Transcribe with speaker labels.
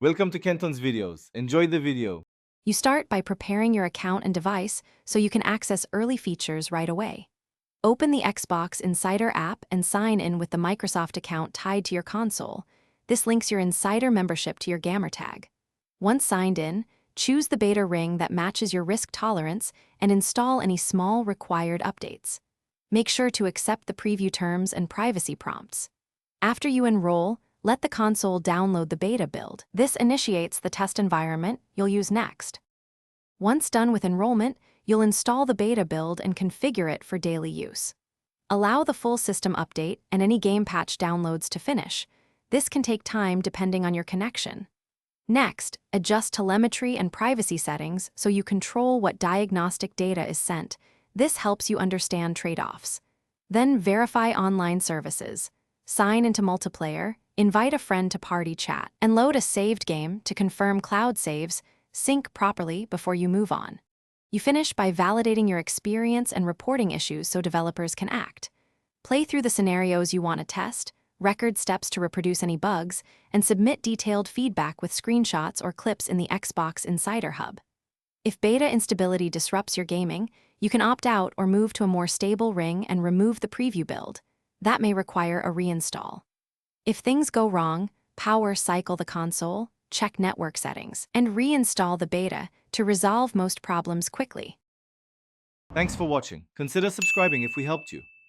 Speaker 1: Welcome to Kenton's videos. Enjoy the video.
Speaker 2: You start by preparing your account and device so you can access early features right away. Open the Xbox Insider app and sign in with the Microsoft account tied to your console. This links your Insider membership to your gamer tag. Once signed in, choose the beta ring that matches your risk tolerance and install any small required updates. Make sure to accept the preview terms and privacy prompts. After you enroll, let the console download the beta build. This initiates the test environment you'll use next. Once done with enrollment, you'll install the beta build and configure it for daily use. Allow the full system update and any game patch downloads to finish. This can take time depending on your connection. Next, adjust telemetry and privacy settings so you control what diagnostic data is sent. This helps you understand trade-offs. Then verify online services. Sign into multiplayer, invite a friend to party chat, and load a saved game to confirm cloud saves sync properly before you move on. You finish by validating your experience and reporting issues so developers can act. Play through the scenarios you want to test, record steps to reproduce any bugs, and submit detailed feedback with screenshots or clips in the Xbox Insider Hub. If beta instability disrupts your gaming, you can opt out or move to a more stable ring and remove the preview build. That may require a reinstall. If things go wrong, power cycle the console, check network settings, and reinstall the beta to resolve most problems quickly.
Speaker 1: Thanks for watching. Consider subscribing if we helped you.